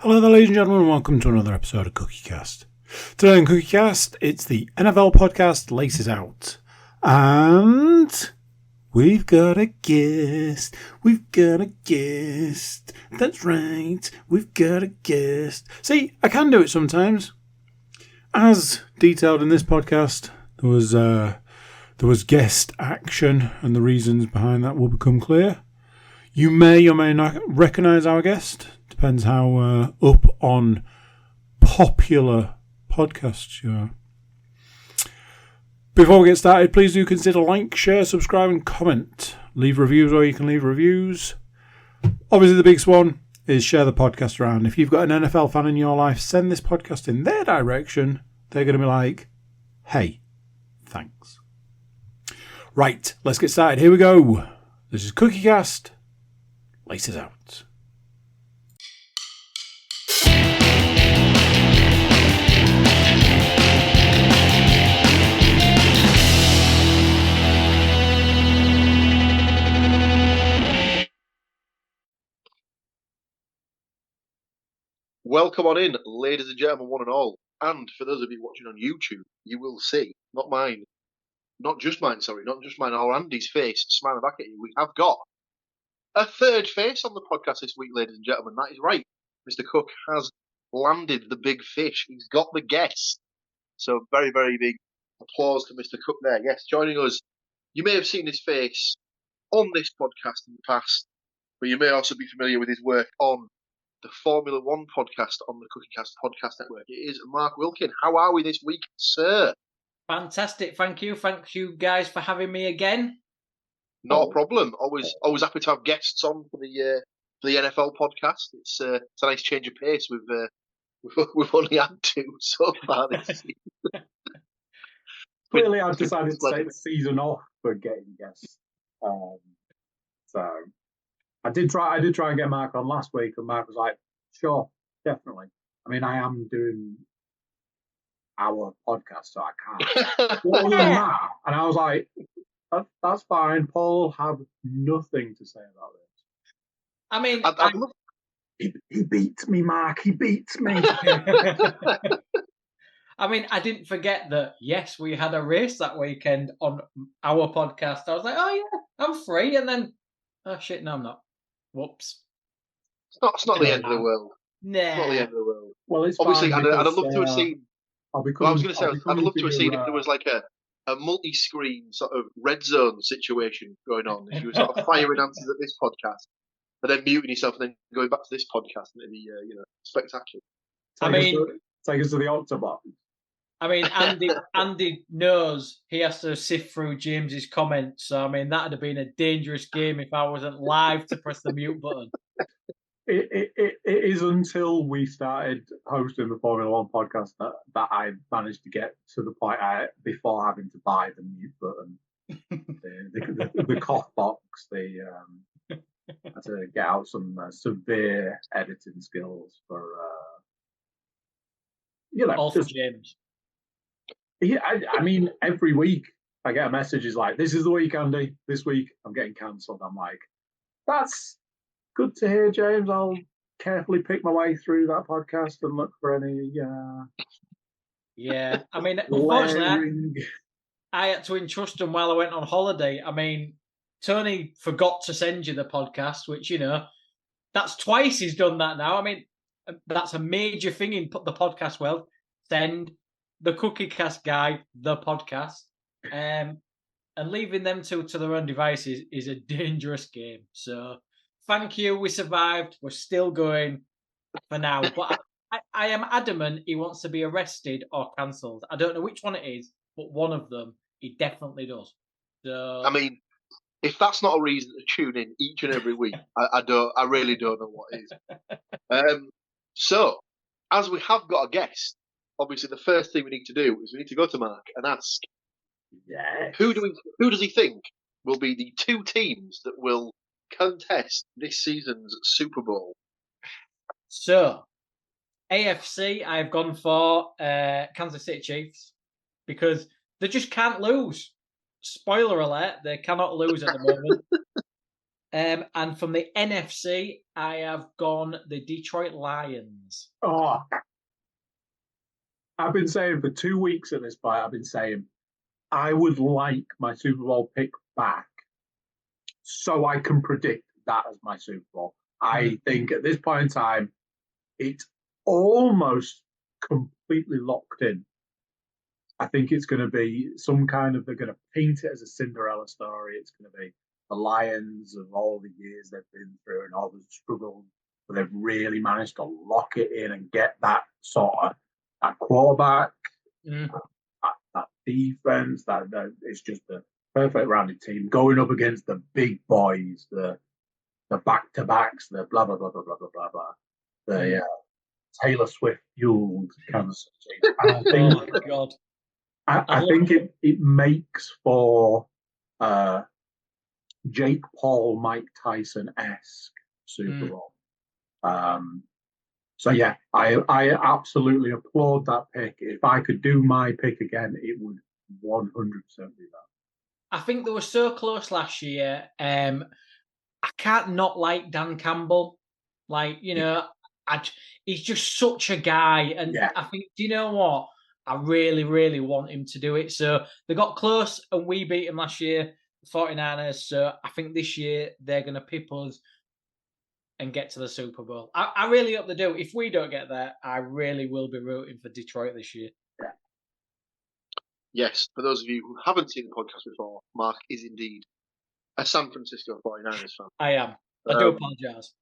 Hello there, ladies and gentlemen, and welcome to another episode of CookieCast. Today on CookieCast, it's the NFL podcast Laces Out. And we've got a guest. That's right, we've got a guest. See, I can do it sometimes. As detailed in this podcast, there was guest action, and the reasons behind that will become clear. You may or may not recognise our guest. Depends how up on popular podcasts you are. Before we get started, please do consider like, share, subscribe and comment. Leave reviews where you can leave reviews. Obviously the biggest one is share the podcast around. If you've got an NFL fan in your life, send this podcast in their direction. They're going to be like, hey, thanks. Right, let's get started. Here we go. This is CookieCast. Laces Out. Welcome on in, ladies and gentlemen, one and all. And for those of you watching on YouTube, you will see, not just mine, or Andy's face smiling back at you. We have got a third face on the podcast this week, ladies and gentlemen. That is right. Mr. Cook has landed the big fish. He's got the guest. So very, very big applause to Mr. Cook there. Yes, joining us. You may have seen his face on this podcast in the past, but you may also be familiar with his work on the Formula One podcast on the CookieCast podcast network. It is Mark Wilkin. How are we this week, sir? Fantastic. Thank you. Thank you guys for having me again. Not a problem. Always happy to have guests on for the NFL podcast. It's a nice change of pace. We've only had two so far this season. Clearly, I've decided to take the season off for getting guests. So I did try and get Mark on last week, and Mark was like, "Sure, definitely." I mean, I am doing our podcast, so I can't. What other than that? And I was like, "That's fine." Paul will have nothing to say about this. I mean, he beats me, Mark. He beats me. I mean, I didn't forget that. Yes, we had a race that weekend on our podcast. I was like, "Oh yeah, I'm free," and then, oh shit, no, I'm not. Whoops. It's not the end of the world. Nah. It's not the end of the world. Well, it's obviously, fine I'd love to have seen. I was going to say, I'd love to have seen if there was like a multi-screen sort of red zone situation going on. If you were sort of firing answers at this podcast, and then muting yourself, and then going back to this podcast, and it'd be spectacular. Take us to the Octobox. I mean, Andy knows he has to sift through James's comments. So, I mean, that would have been a dangerous game if I wasn't live to press the mute button. It is until we started hosting the Formula One podcast that I managed to get to the point before having to buy the mute button, the cough box. I had to get out some severe editing skills for also James. Yeah, I mean, every week I get a message is like, "This is the week, Andy. This week I'm getting cancelled." I'm like, "That's good to hear, James. I'll carefully pick my way through that podcast and look for any." Yeah, I mean, unfortunately, I had to entrust him while I went on holiday. I mean, Tony forgot to send you the podcast, which that's twice he's done that now. I mean, that's a major thing in the podcast world. Send the CookieCast guy the podcast, and leaving them to their own devices is a dangerous game. So, thank you. We survived. We're still going for now. But I am adamant he wants to be arrested or cancelled. I don't know which one it is, but one of them he definitely does. So, I mean, if that's not a reason to tune in each and every week, I really don't know what is. So, as we have got a guest, obviously the first thing we need to do is we need to go to Mark and ask, who does he think will be the two teams that will contest this season's Super Bowl? So, AFC, I've gone for Kansas City Chiefs because they just can't lose. Spoiler alert, they cannot lose at the moment. And from the NFC, I have gone the Detroit Lions. Oh, I've been saying for 2 weeks at this point, I've been saying I would like my Super Bowl pick back so I can predict that as my Super Bowl. I think at this point in time, it's almost completely locked in. I think it's going to be some kind of, they're going to paint it as a Cinderella story. It's going to be the Lions of all the years they've been through and all the struggles, but they've really managed to lock it in and get that sort of that quarterback, that defense, that it's just a perfect rounded team going up against the big boys, the back-to-backs, the blah, blah, blah, blah, blah, blah, blah, blah. The Taylor Swift fueled Kansas City. And I think, oh, my God. I think it makes for Jake Paul, Mike Tyson-esque Super Bowl. So, yeah, I absolutely applaud that pick. If I could do my pick again, it would 100% be that. I think they were so close last year. I can't not like Dan Campbell. Like, he's just such a guy. And I think, do you know what? I really, really want him to do it. So they got close and we beat him last year, the 49ers. So I think this year they're going to pip us and get to the Super Bowl. I really hope they do. If we don't get there, I really will be rooting for Detroit this year. Yes, for those of you who haven't seen the podcast before, Mark is indeed a San Francisco 49ers fan. I am. I do apologise.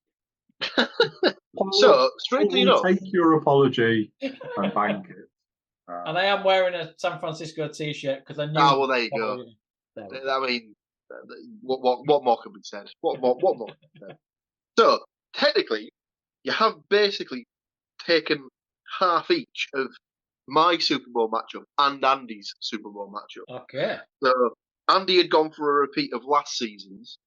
So, strangely enough... Take your apology and bank it. And I am wearing a San Francisco t-shirt because I knew... well, there you go. I mean, what more can be said? What more can be said? So, technically, you have basically taken half each of my Super Bowl matchup and Andy's Super Bowl matchup. Okay. So, Andy had gone for a repeat of last season's,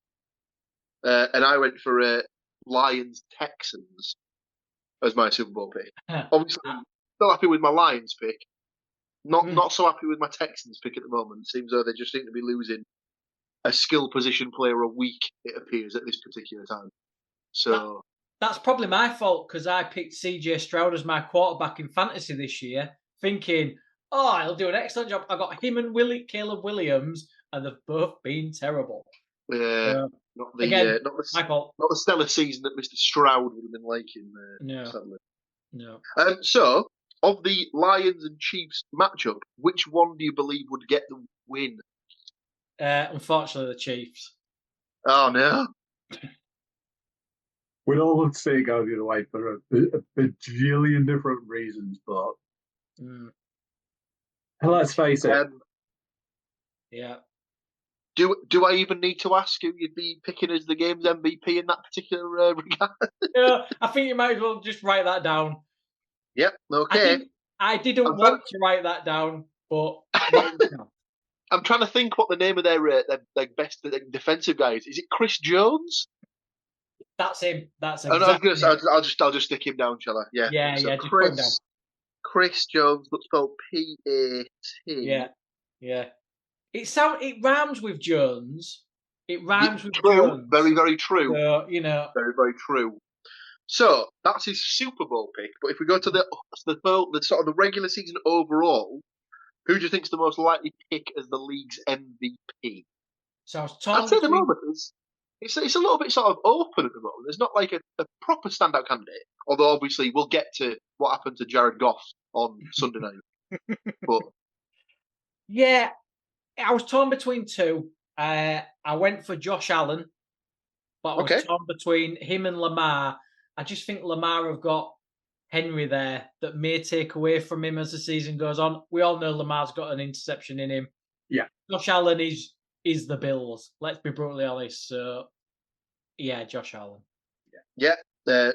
and I went for Lions-Texans as my Super Bowl pick. Obviously, still happy with my Lions pick. Not so happy with my Texans pick at the moment. It seems though they just seem to be losing a skill position player a week, it appears, at this particular time. So that's probably my fault because I picked CJ Stroud as my quarterback in fantasy this year, thinking, he'll do an excellent job. I got him and Caleb Williams, and they've both been terrible. Yeah, not the stellar season that Mr. Stroud would have been liking. Sadly. No. So, of the Lions and Chiefs matchup, which one do you believe would get the win? Unfortunately, the Chiefs. Oh, no. We'd all love to see it go the other way for a bajillion different reasons, but let's face it. Yeah. Do I even need to ask who you'd be picking as the game's MVP in that particular regard? Yeah, I think you might as well just write that down. Yep, okay. I didn't want to write that down, but I'm trying to think what the name of their best defensive guy is. Is it Chris Jones? That's him. That's exactly. I'll just stick him down, shall I? Yeah. Yeah, so just put him down. Chris Jones, but spelled P-A-T. Yeah. It rhymes with Jones. It rhymes with true. Jones. Very, very true. So, very, very true. So that's his Super Bowl pick. But if we go to the sort of the regular season overall, who do you think's the most likely pick as the league's MVP? So I was I'd say at the moment it's a little bit sort of open at the moment. There's not like a proper standout candidate. Although obviously we'll get to what happened to Jared Goff on Sunday night. But yeah, I was torn between two. I went for Josh Allen, but I was torn between him and Lamar. I just think Lamar have got Henry there that may take away from him as the season goes on. We all know Lamar's got an interception in him. Yeah. Josh Allen is the Bills. Let's be brutally honest. So, yeah, Josh Allen. Yeah.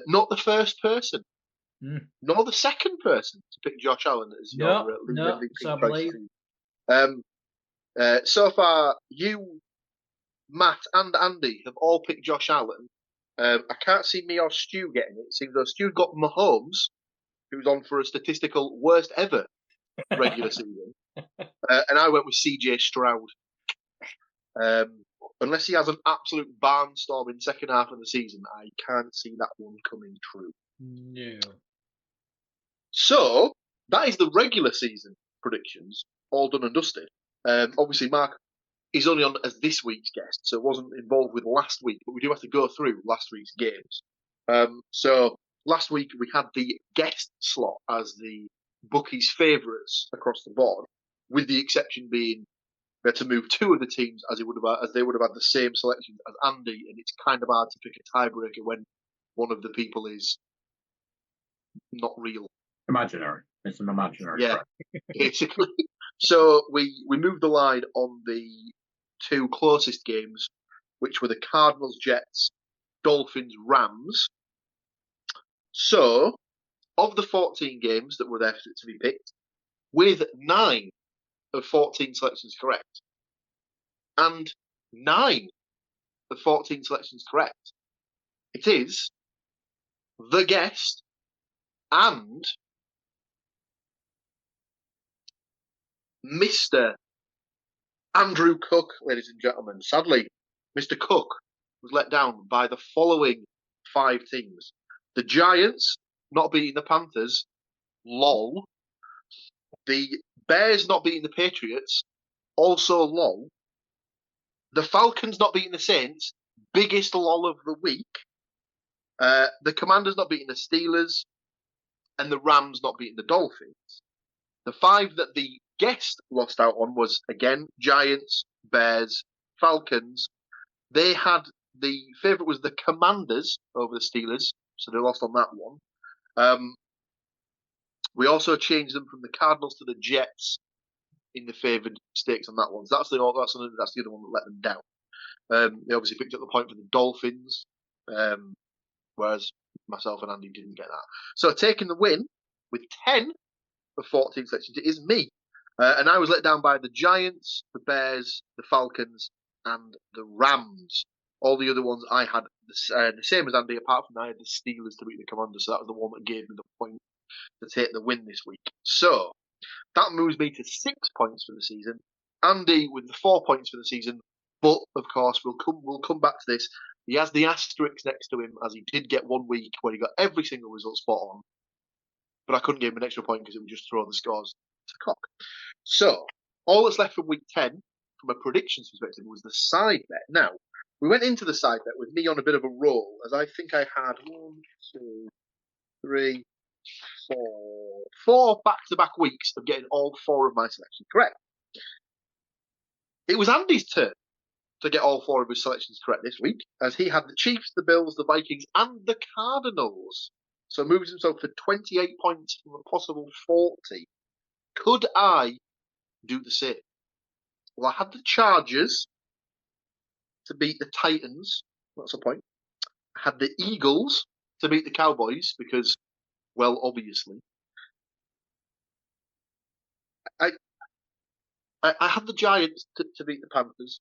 Not the first person. Nor the second person to pick Josh Allen as your league MVP so I believe. So far, you, Matt, and Andy have all picked Josh Allen. I can't see me or Stu getting it. It seems though Stu got Mahomes, who's on for a statistical worst ever regular season. And I went with CJ Stroud. unless he has an absolute barnstorming second half of the season, I can't see that one coming true. No. So that is the regular season predictions, all done and dusted. Obviously, Mark is only on as this week's guest, so wasn't involved with last week, but we do have to go through last week's games. So last week we had the guest slot as the bookies' favourites across the board, with the exception being we had to move two of the teams as they would have had the same selection as Andy, and it's kind of hard to pick a tiebreaker when one of the people is not real. Imaginary. It's an imaginary. Yeah, basically. So we moved the line on the two closest games, which were the Cardinals, Jets, Dolphins, Rams. So, of the 14 games that were there to be picked, with 9 of 14 selections correct, and 9 of 14 selections correct, it is the guest and Mr. Andrew Cook, ladies and gentlemen. Sadly, Mr. Cook was let down by the following 5 teams. The Giants not beating the Panthers, lol. The Bears not beating the Patriots, also lol. The Falcons not beating the Saints, biggest lol of the week. The Commanders not beating the Steelers, and the Rams not beating the Dolphins. The 5 that the guest lost out on was, again, Giants, Bears, Falcons. They had the favourite was the Commanders over the Steelers, so they lost on that one. We also changed them from the Cardinals to the Jets in the favoured stakes on that one. So that's the other one that let them down. They obviously picked up the point for the Dolphins, whereas myself and Andy didn't get that. So taking the win with 10 of 14 selections, it is me. And I was let down by the Giants, the Bears, the Falcons, and the Rams. All the other ones I had the same as Andy, apart from I had the Steelers to beat the Commanders, so that was the one that gave me the point to take the win this week. So that moves me to 6 points for the season. Andy with the 4 points for the season, but of course we'll come back to this. He has the asterisk next to him, as he did get 1 week where he got every single result spot on, but I couldn't give him an extra point because it would just throw the scores to cock. So all that's left from week 10, from a predictions perspective, was the side bet. Now, we went into the side bet with me on a bit of a roll, as I think I had 1, 2, 3, 4 back-to-back weeks of getting all 4 of my selections correct. It was Andy's turn to get all 4 of his selections correct this week, as he had the Chiefs, the Bills, the Vikings, and the Cardinals. So moves himself to 28 points from a possible 40. Could I do the same? Well, I had the Chargers to beat the Titans. That's a point. I had the Eagles to beat the Cowboys because, well, obviously. I had the Giants to beat the Panthers.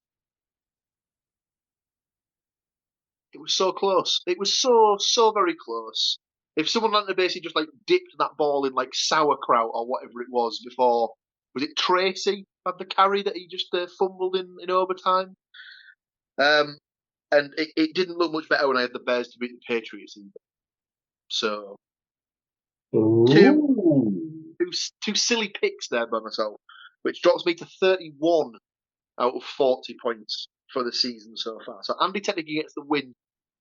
It was so close. It was so very close. If someone had basically just like dipped that ball in like sauerkraut or whatever it was before, was it Tracy had the carry that he just fumbled in overtime? And it didn't look much better when I had the Bears to beat the Patriots either. So two silly picks there by myself, which drops me to 31 out of 40 points for the season so far. So Andy technically gets the win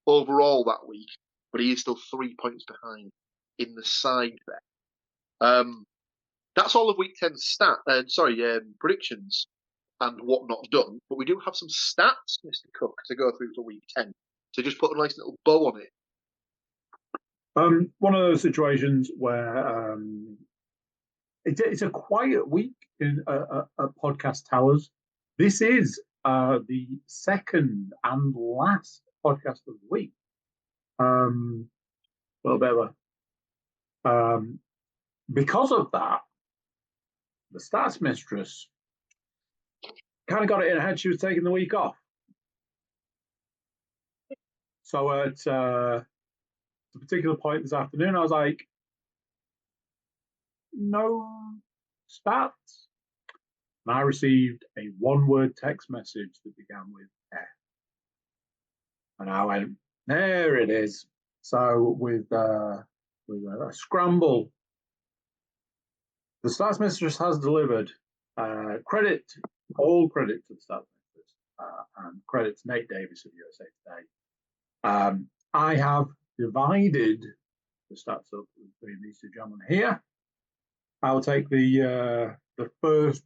overall that week, but he is still 3 points behind in the side bet. That's all of week 10's predictions and whatnot done. But we do have some stats, Mr. Cook, to go through for week 10. So just put a nice little bow on it. One of those situations where it's a quiet week in Podcast Towers. This is the second and last podcast of the week. A little bit of because of that, the stats mistress kind of got it in her head she was taking the week off. So at a particular point this afternoon, I was like, no stats. And I received a 1-word text message that began with F. And I went, there it is. So with a scramble, the Stats Mistress has delivered. All credit to the Stats Mistress, and credit to Nate Davis of USA Today. I have divided the stats up between these two gentlemen here. I'll take the first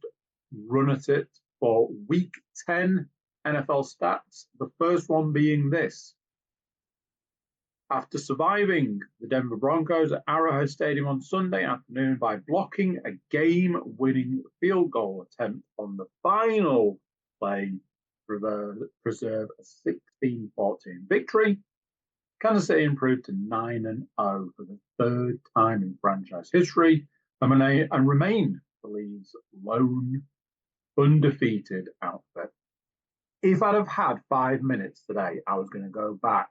run at it for Week 10 NFL stats. The first one being this. After surviving the Denver Broncos at Arrowhead Stadium on Sunday afternoon by blocking a game-winning field goal attempt on the final play to preserve a 16-14 victory, Kansas City improved to 9-0 for the third time in franchise history and remain the league's lone undefeated outfit. If I'd have had 5 minutes today, I was going to go back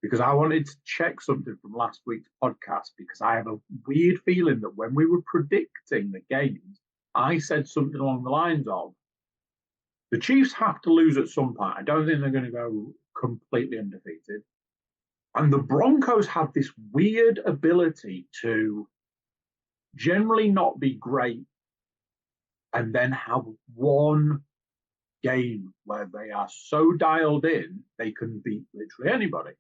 because I wanted to check something from last week's podcast, because I have a weird feeling that when we were predicting the games, I said something along the lines of, the Chiefs have to lose at some point. I don't think they're going to go completely undefeated. And the Broncos have this weird ability to generally not be great and then have one game where they are so dialed in, they can beat literally anybody.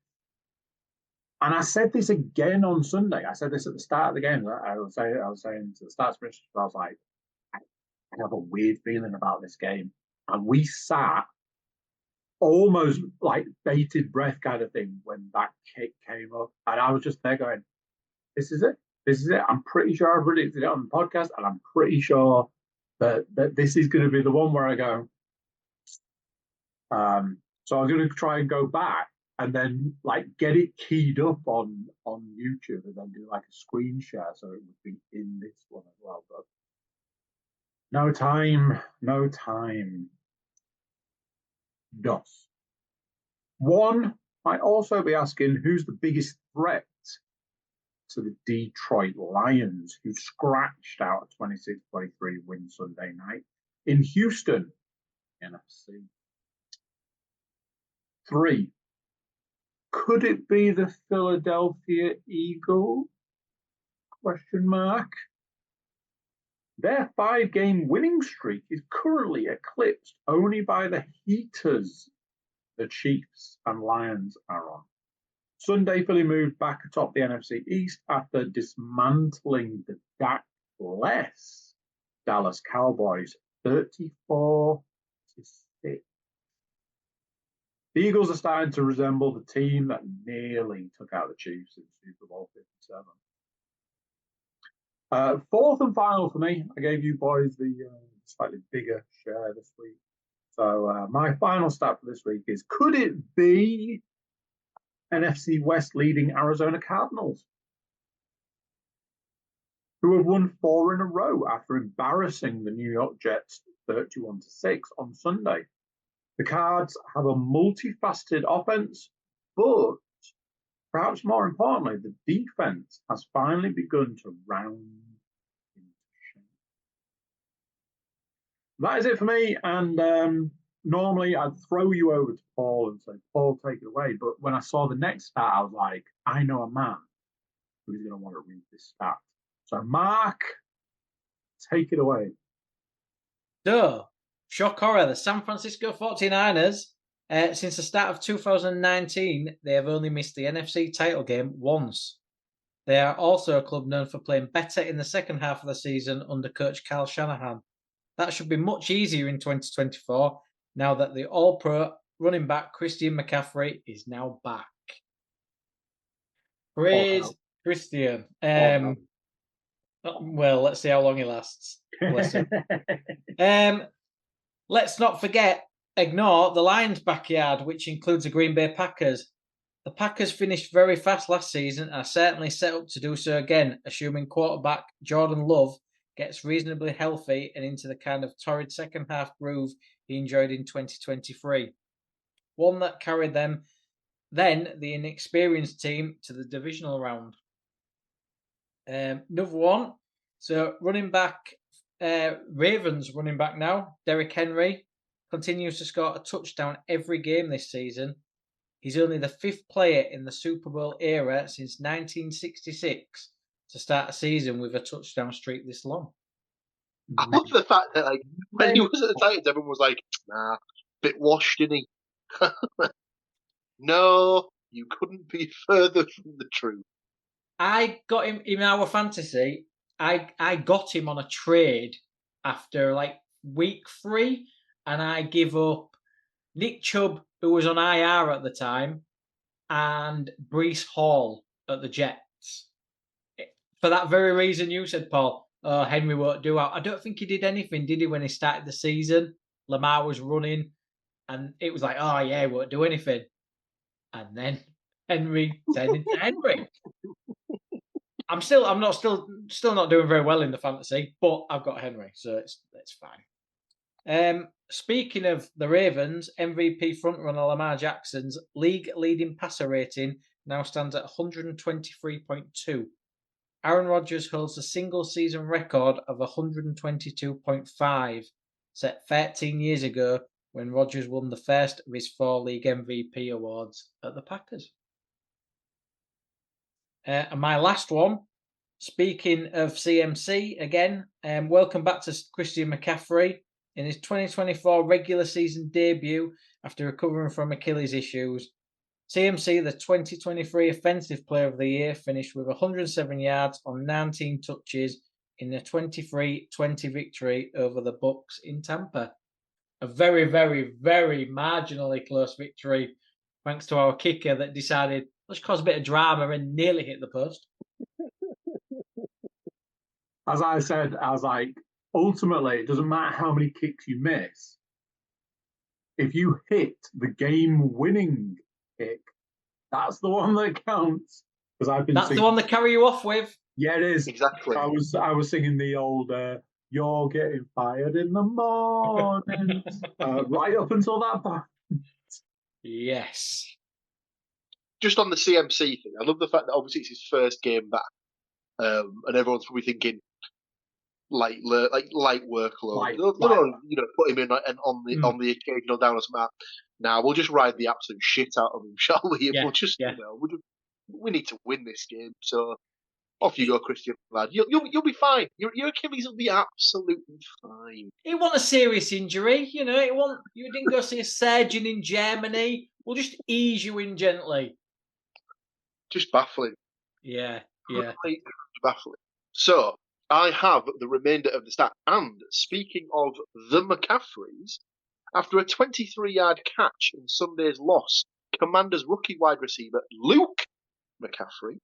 And I said this again on Sunday. I said this at the start of the game. I was saying to the Stats Mistress, I was like, I have a weird feeling about this game. And we sat almost like bated breath kind of thing when that kick came up. And I was just there going, this is it. This is it. I'm pretty sure I predicted it on the podcast, and I'm pretty sure that this is going to be the one where I go. So I'm going to try and go back and then like get it keyed up on YouTube and then do like a screen share so it would be in this one as well. But no time. DOS. One might also be asking, who's the biggest threat to the Detroit Lions, who scratched out a 26-23 win Sunday night in Houston, NFC? 3. Could it be the Philadelphia Eagles? ? Their 5-game winning streak is currently eclipsed only by the heaters the Chiefs and Lions are on. Sunday, Philly moved back atop the NFC East after dismantling the Dak-less Dallas Cowboys 34-6. The Eagles are starting to resemble the team that nearly took out the Chiefs in Super Bowl 57. Fourth and final for me, I gave you boys the slightly bigger share this week. So my final stat for this week is, could it be NFC West leading Arizona Cardinals, who have won 4 in a row after embarrassing the New York Jets 31-6 on Sunday? The Cards have a multifaceted offense, but perhaps more importantly, the defense has finally begun to round into shape. That is it for me. And normally I'd throw you over to Paul and say, Paul, take it away. But when I saw the next stat, I was like, I know a man who's going to want to read this stat. So, Mark, take it away. So, shock horror, the San Francisco 49ers, since the start of 2019, they have only missed the NFC title game once. They are also a club known for playing better in the second half of the season under coach Kyle Shanahan. That should be much easier in 2024, now that the All-Pro running back Christian McCaffrey is now back. Praise Christian. Well, let's see how long he lasts. Bless him. Let's not ignore the Lions' backyard, which includes the Green Bay Packers. The Packers finished very fast last season and are certainly set up to do so again, assuming quarterback Jordan Love gets reasonably healthy and into the kind of torrid second half groove he enjoyed in 2023. One that carried them, then the inexperienced team, to the divisional round. Another one. So running back, Ravens running back now, Derrick Henry, continues to score a touchdown every game this season. he's only the 5th player in the Super Bowl era since 1966 to start a season with a touchdown streak this long. I love the fact that, like, when he was at the Titans, everyone was like, nah, bit washed, didn't he? No, you couldn't be further from the truth. I got him in our fantasy. I got him on a trade after like week 3, and I give up Nick Chubb, who was on IR at the time, and Breece Hall at the Jets. For that very reason you said, Paul, Henry won't do out. I don't think he did anything, did he, when he started the season? Lamar was running, and it was like, oh yeah, he won't do anything. And then Henry turned into Henry. I'm still not doing very well in the fantasy, but I've got Henry, so it's fine. Speaking of the Ravens, MVP frontrunner Lamar Jackson's league-leading passer rating now stands at 123.2. Aaron Rodgers holds a single-season record of 122.5, set 13 years ago when Rodgers won the first of his 4 league MVP awards at the Packers. And my last one, speaking of CMC again, welcome back to Christian McCaffrey in his 2024 regular season debut after recovering from Achilles issues. CMC, the 2023 Offensive Player of the Year, finished with 107 yards on 19 touches in a 23-20 victory over the Bucs in Tampa. A very, very, very marginally close victory, thanks to our kicker that decided, let's cause a bit of drama and nearly hit the post. As I said, I was like, ultimately, it doesn't matter how many kicks you miss. If you hit the game-winning kick, that's the one that counts. Because that's the one they carry you off with. Yeah, it is. Exactly. I was singing the old "You're Getting Fired in the Morning" right up until that point. Yes. Just on the CMC thing, I love the fact that obviously it's his first game back, and everyone's probably thinking light workload. Put him in and on the occasional down or something. Now we'll just ride the absolute shit out of him, shall we? Yeah, we'll just, we need to win this game. So off you go, Christian lad. You'll be fine. Your Achilles will be absolutely fine. It wasn't a serious injury, you didn't go see a surgeon in Germany. We'll just ease you in gently. Just baffling. Yeah. Completely baffling. So I have the remainder of the stat. And speaking of the McCaffreys, after a 23-yard catch in Sunday's loss, Commanders rookie wide receiver Luke McCaffrey,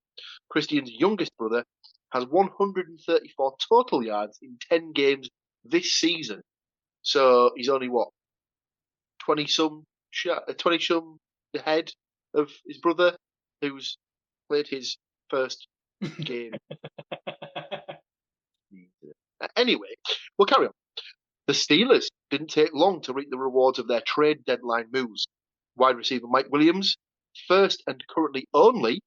Christian's youngest brother, has 134 total yards in 10 games this season. So he's only 20-some ahead of his brother, who's played his first game. Anyway, we'll carry on. The Steelers didn't take long to reap the rewards of their trade deadline moves. Wide receiver Mike Williams' first and currently only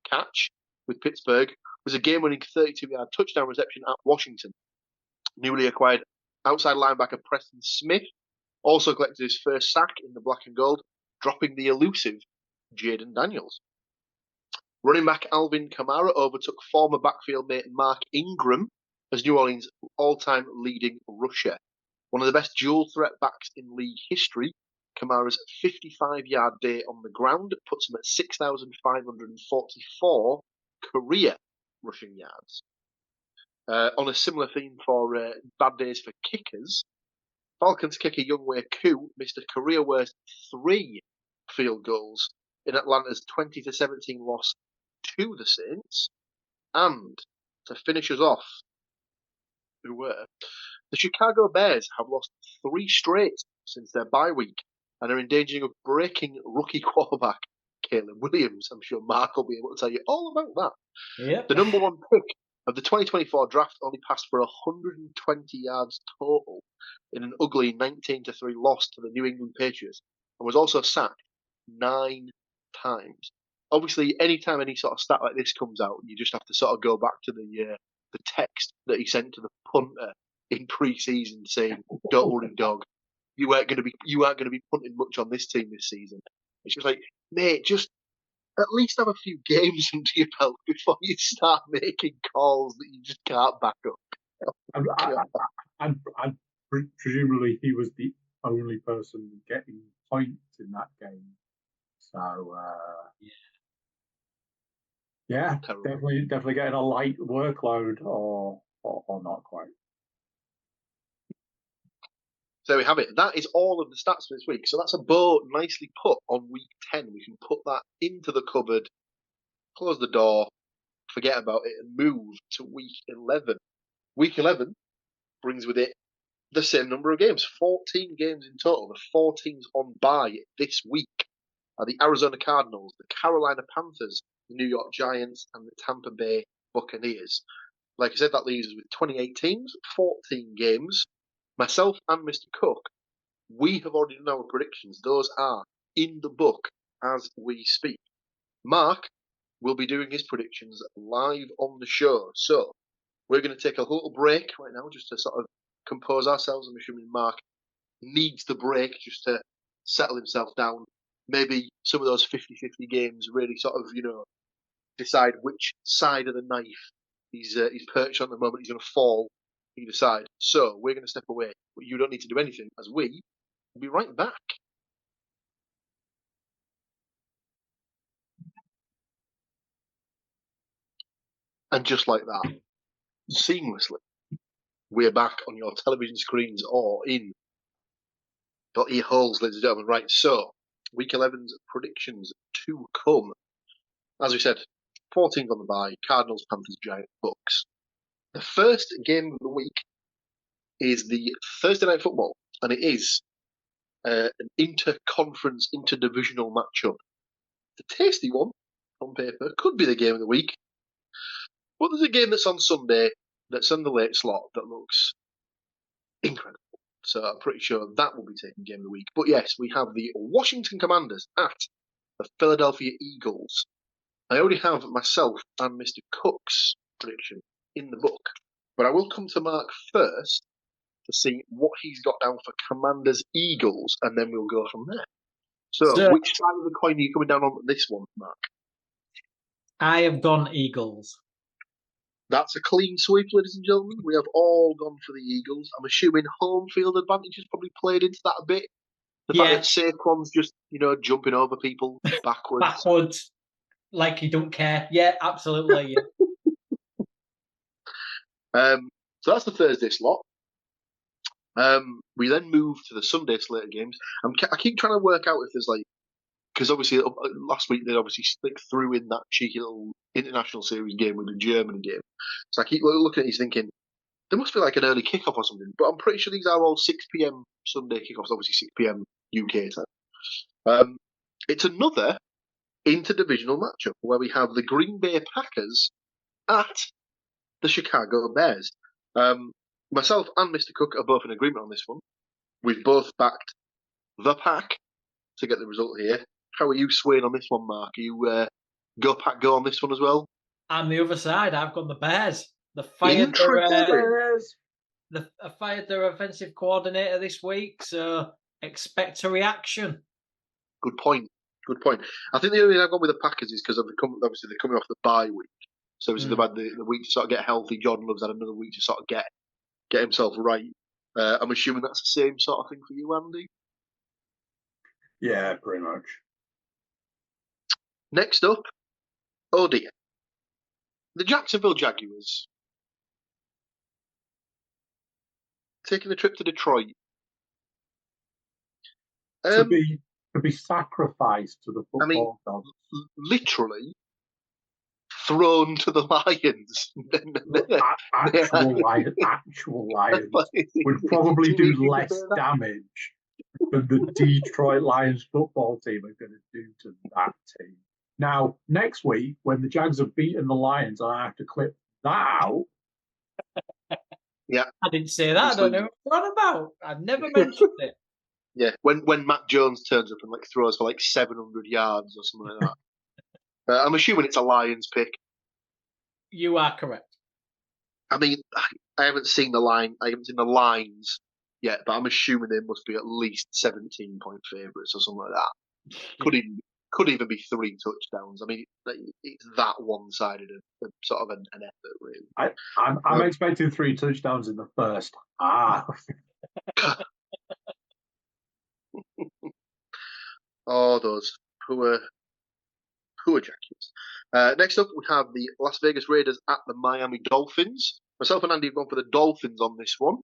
catch with Pittsburgh was a game-winning 32-yard touchdown reception at Washington. Newly acquired outside linebacker Preston Smith also collected his first sack in the black and gold, dropping the elusive Jaden Daniels. Running back Alvin Kamara overtook former backfield mate Mark Ingram as New Orleans' all-time leading rusher. One of the best dual threat backs in league history, Kamara's 55-yard day on the ground puts him at 6,544 career rushing yards. On a similar theme for bad days for kickers, Falcons kicker Younghoe Koo missed a career worst 3 field goals in Atlanta's 20-17 loss to the Saints. And to finish us off, the Chicago Bears have lost 3 straight since their bye week and are in danger of breaking rookie quarterback Caleb Williams. I'm sure Mark will be able to tell you all about that. Yep. The number 1 pick of the 2024 draft only passed for 120 yards total in an ugly 19-3 loss to the New England Patriots and was also sacked 9 times. Obviously, anytime any sort of stat like this comes out, you just have to sort of go back to the text that he sent to the punter in pre-season saying, "Don't worry, dog. You aren't going to be punting much on this team this season." It's just like, mate, just at least have a few games under your belt before you start making calls that you just can't back up. And presumably he was the only person getting points in that game. So yeah, definitely getting a light workload, or not quite. So we have it. That is all of the stats for this week. So that's a bow nicely put on week 10. We can put that into the cupboard, close the door, forget about it, and move to week 11. Week 11 brings with it the same number of games, 14 games in total. The 4 teams on bye this week are the Arizona Cardinals, the Carolina Panthers, the New York Giants, and the Tampa Bay Buccaneers. Like I said, that leaves us with 28 teams, 14 games. Myself and Mr. Cook, we have already done our predictions. Those are in the book as we speak. Mark will be doing his predictions live on the show. So we're going to take a little break right now just to sort of compose ourselves. I'm assuming Mark needs the break just to settle himself down. Maybe some of those 50-50 games really sort of, decide which side of the knife he's perched on at the moment. He's going to fall either side. So we're going to step away, but you don't need to do anything, as we will be right back. And just like that, seamlessly, we're back on your television screens or in your ear holes, ladies and gentlemen. Right, so week 11's predictions to come. As we said, 14 on the bye, Cardinals, Panthers, Giants, Bucks. The first game of the week is the Thursday Night Football, and it is an inter-conference, interdivisional matchup. It's a tasty one on paper, could be the game of the week. But there's a game that's on Sunday that's on the late slot that looks incredible. So I'm pretty sure that will be taking game of the week. But yes, we have the Washington Commanders at the Philadelphia Eagles. I already have myself and Mr. Cook's prediction in the book. But I will come to Mark first to see what he's got down for Commanders Eagles, and then we'll go from there. So which side of the coin are you coming down on this one, Mark? I have gone Eagles. That's a clean sweep, ladies and gentlemen. We have all gone for the Eagles. I'm assuming home field advantage has probably played into that a bit. The fact that Saquon's just, jumping over people backwards. Backwards, like he don't care. Yeah, absolutely. Yeah. So that's the Thursday slot. We then move to the Sunday slate of games. I keep trying to work out if there's because obviously last week they obviously threw in that cheeky little international series game with the Germany game. So I keep looking at these thinking, there must be an early kickoff or something. But I'm pretty sure these are all 6 p.m. Sunday kickoffs, obviously 6 p.m. UK time. It's another interdivisional matchup where we have the Green Bay Packers at the Chicago Bears. Myself and Mr. Cook are both in agreement on this one. We've both backed the Pack to get the result here. How are you swaying on this one, Mark? Are you go Pack go on this one as well? I'm the other side. I've got the Bears. They fired their offensive coordinator this week, so expect a reaction. Good point. I think the only reason I've gone with the Packers is because obviously they're coming off the bye week. So they've had the week to sort of get healthy. Jordan Love's had another week to sort of get himself right. I'm assuming that's the same sort of thing for you, Andy? Yeah, pretty much. Next up, oh dear. The Jacksonville Jaguars taking a trip to Detroit. To be sacrificed to the football gods. Literally thrown to the Lions. Actual Lions would probably do less damage than the Detroit Lions football team are going to do to that team. Now, next week, when the Jags have beaten the Lions, I have to clip that out. Yeah, I didn't say that. I don't know what it's about. I've never mentioned it. Yeah, when Matt Jones turns up and throws for 700 yards or something like that. I'm assuming it's a Lions pick. You are correct. I mean, I haven't seen the line. I haven't seen the lines yet, but I'm assuming they must be at least 17-point favourites or something like that. could even be 3 touchdowns. I mean, it's that one-sided of sort of an effort, really. I'm expecting 3 touchdowns in the first half. Oh, those poor Jackets. Next up, we have the Las Vegas Raiders at the Miami Dolphins. Myself and Andy have gone for the Dolphins on this one.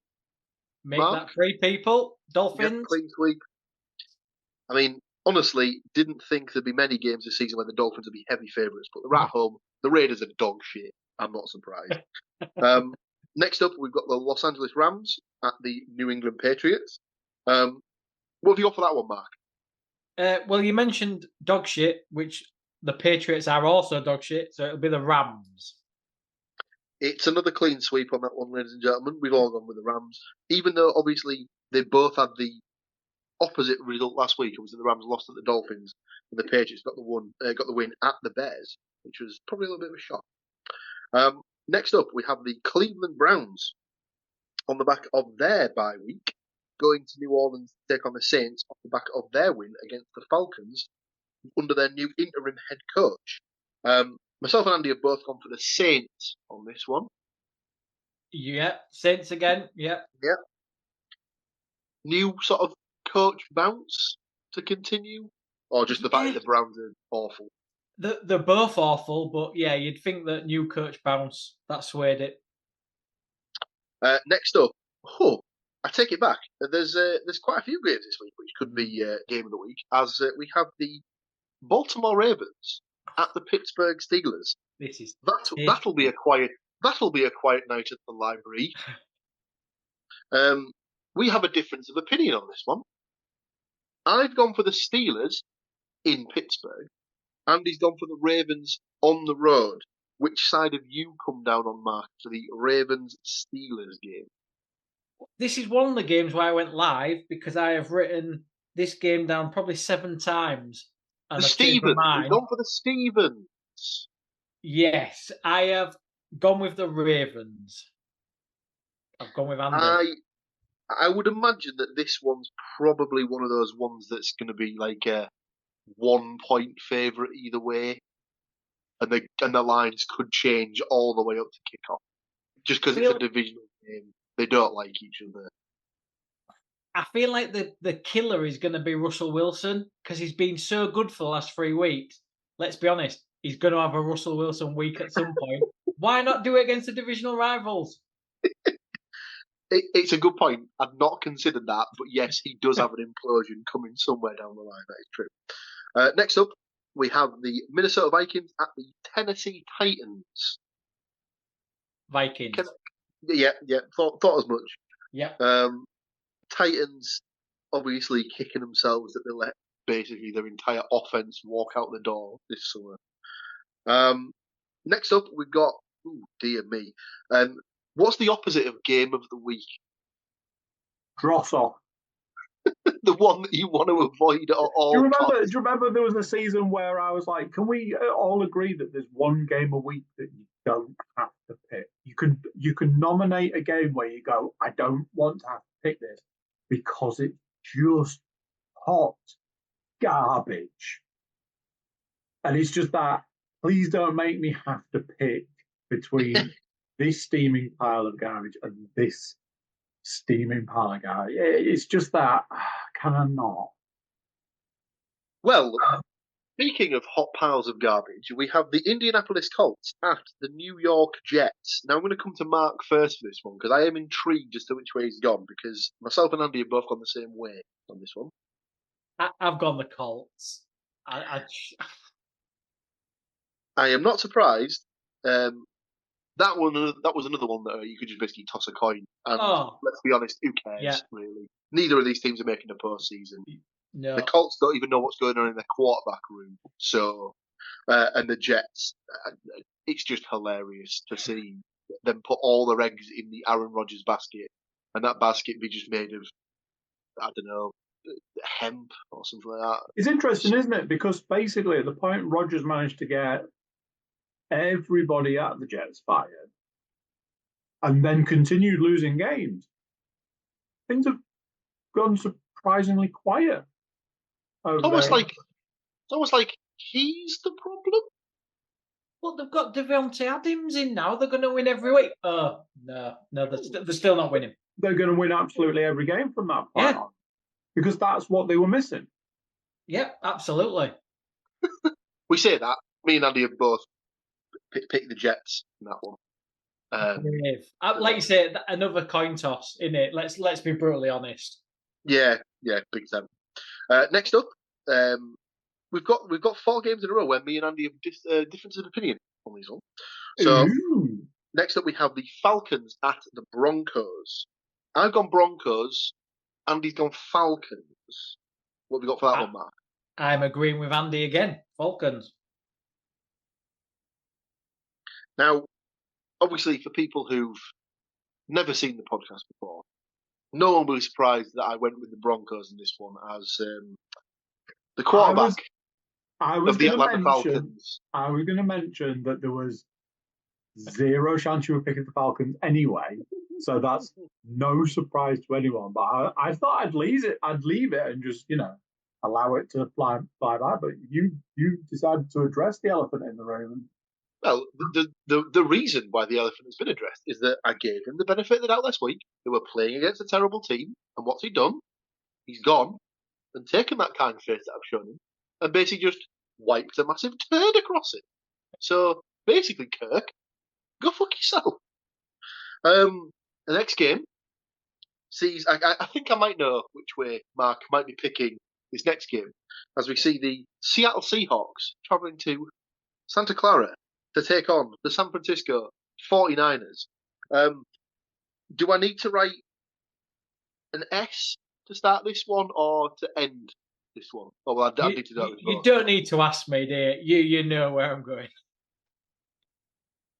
Make Mark? That 3 people. Dolphins. Yep, clean sweep. I mean, honestly, didn't think there'd be many games this season where the Dolphins would be heavy favourites, but they're at home. The Raiders are dog shit. I'm not surprised. Next up, we've got the Los Angeles Rams at the New England Patriots. What have you got for that one, Mark? Well, you mentioned dog shit, which the Patriots are also dog shit, so it'll be the Rams. It's another clean sweep on that one, ladies and gentlemen. We've all gone with the Rams, even though obviously they both had the opposite result last week. Obviously, the Rams lost at the Dolphins, and the Patriots got the win at the Bears, which was probably a little bit of a shock. Next up, we have the Cleveland Browns on the back of their bye week, going to New Orleans to take on the Saints off the back of their win against the Falcons under their new interim head coach. Myself and Andy have both gone for the Saints on this one. Yeah, Saints again. Yeah. Yeah. New sort of coach bounce to continue, or just the fact that the Browns are awful? They're both awful, but yeah, you'd think that new coach bounce that swayed it. Next up, I take it back. There's quite a few games this week, which could be game of the week, as we have the Baltimore Ravens at the Pittsburgh Steelers. That'll be a quiet night at the library. We have a difference of opinion on this one. I've gone for the Steelers in Pittsburgh. Andy's gone for the Ravens on the road. Which side have you come down on, Mark, for the Ravens-Steelers game? This is one of the games where I went live because I have written this game down probably 7 times. And the Stevens. We've gone for the Stevens. Yes, I have gone with the Ravens. I've gone with Andy. I would imagine that this one's probably one of those ones that's going to be like a 1-point favourite either way, and the lines could change all the way up to kickoff, just because it's a divisional game. They don't like each other. I feel like the killer is going to be Russell Wilson because he's been so good for the last 3 weeks. Let's be honest, he's going to have a Russell Wilson week at some point. Why not do it against the divisional rivals? It's a good point. I've not considered that, but yes, he does have an implosion coming somewhere down the line. That is true. Next up, we have the Minnesota Vikings at the Tennessee Titans. Vikings. Yeah. Thought as much. Yeah. Titans obviously kicking themselves that they let basically their entire offense walk out the door this summer. Next up, we've got, dear me, what's the opposite of game of the week? Dross off. The one that you want to avoid at all. Do you remember there was a season where I was like, can we all agree that there's one game a week that you don't have to pick? You can nominate a game where you go, I don't want to have to pick this because it's just hot garbage. And it's just that, please don't make me have to pick between this steaming pile of garbage and this steaming pile of garbage. It's just that, can I not? Well, speaking of hot piles of garbage, we have the Indianapolis Colts at the New York Jets. Now, I'm going to come to Mark first for this one, because I am intrigued as to which way he's gone, because myself and Andy have both gone the same way on this one. I've gone the Colts. I am not surprised. That was another one that you could just basically toss a coin. And let's be honest, who cares, really? Neither of these teams are making the postseason. No. The Colts don't even know what's going on in their quarterback room. So, and the Jets, it's just hilarious to see them put all their eggs in the Aaron Rodgers basket, and that basket be just made of, I don't know, hemp or something like that. It's interesting, isn't it? Because basically, at the point Rodgers managed to get everybody at the Jets fired and then continued losing games, things have gone surprisingly quiet. Almost like It's almost like he's the problem. Well, they've got Devontae Adams in now. They're going to win every week. Oh, no, they're still not winning. They're going to win absolutely every game from that point on. Because that's what they were missing. Yeah, absolutely. We say that. Me and Andy have both picked the Jets in that one. Like you say, another coin toss, innit? Let's be brutally honest. Yeah, big time. Next up, we've got 4 games in a row where me and Andy have differences of opinion on these ones. So next up we have the Falcons at the Broncos. I've gone Broncos. Andy's gone Falcons. What have we got for that one, Mark? I'm agreeing with Andy again. Falcons. Now, obviously, for people who've never seen the podcast before, no one will be surprised that I went with the Broncos in this one as the quarterback of the Atlanta Falcons. I was going to mention that there was zero chance you were picking the Falcons anyway, so that's no surprise to anyone. But I thought I'd leave it and just allow it to fly by. But you decided to address the elephant in the room. Well, the reason why the elephant has been addressed is that I gave him the benefit of the doubt last week. They were playing against a terrible team, and what's he done? He's gone and taken that kind face that I've shown him and basically just wiped a massive turd across it. So basically, Kirk, go fuck yourself. The next game sees. I think I might know which way Mark might be picking this next game, as we see the Seattle Seahawks traveling to Santa Clara to take on the San Francisco 49ers. Do I need to write an S to start this one or to end this one? Oh, well, I need to do it. You don't need to ask me, dear. You know where I'm going.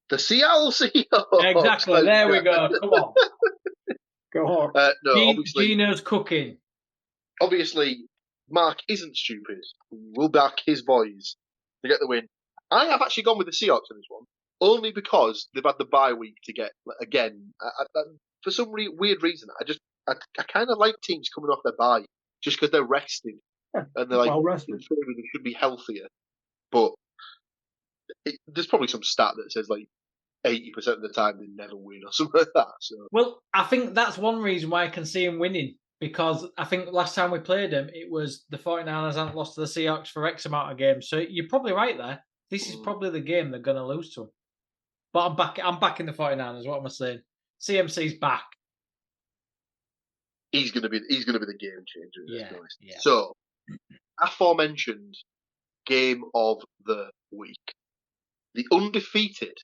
The Seattle Seahawks. Exactly. There we go. Come on. Go on. No, obviously. Gino's cooking. Obviously, Mark isn't stupid. We'll back his boys to get the win. I have actually gone with the Seahawks in this one, only because they've had the bye week to get, again, for some weird reason, I kind of like teams coming off their bye, just because they're rested, and they're like, well rested. They should be healthier. But there's probably some stat that says, 80% of the time they never win or something like that. So. Well, I think that's one reason why I can see him winning, because I think last time we played them, it was the 49ers hadn't lost to the Seahawks for X amount of games. So you're probably right there. This is probably the game they're going to lose to. But I'm back in the 49ers. What am I saying? CMC's back. He's going to be the game changer. Yeah. So, aforementioned game of the week, the undefeated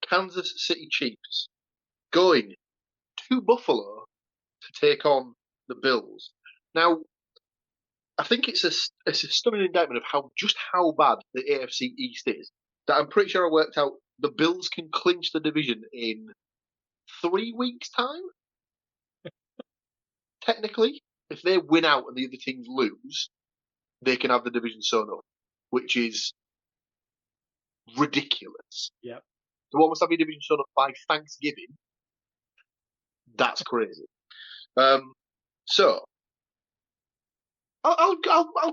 Kansas City Chiefs going to Buffalo to take on the Bills. Now, I think it's a stunning indictment of how bad the AFC East is. That I'm pretty sure I worked out the Bills can clinch the division in 3 weeks' time. Technically, if they win out and the other teams lose, they can have the division sewn up, which is ridiculous. Yeah. To almost have your division sewn up by Thanksgiving, that's crazy. So. I'll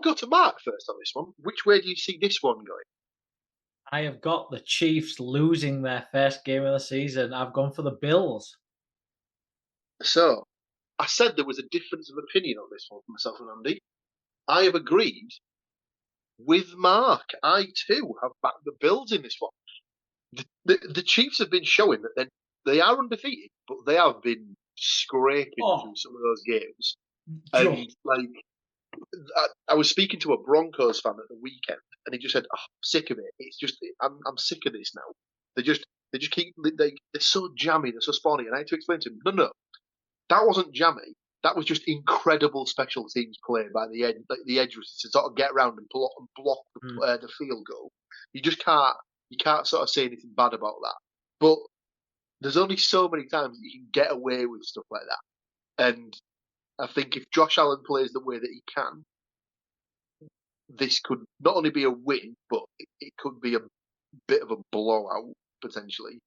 go to Mark first on this one. Which way do you see this one going? I have got the Chiefs losing their first game of the season. I've gone for the Bills. So, I said there was a difference of opinion on this one for myself and Andy. I have agreed with Mark. I too have backed the Bills in this one. The Chiefs have been showing that they are undefeated, but they have been scraping through some of those games. And I was speaking to a Broncos fan at the weekend, and he just said, "Oh, I'm sick of it. It's just I'm sick of this now. They just keep they're so jammy, they're so spawny." And I had to explain to him, no, that wasn't jammy. That was just incredible special teams play by the edge, the edge rushers to sort of get around and block the field goal. You just can't sort of say anything bad about that. But there's only so many times that you can get away with stuff like that, and I think if Josh Allen plays the way that he can, this could not only be a win, but it could be a bit of a blowout, potentially.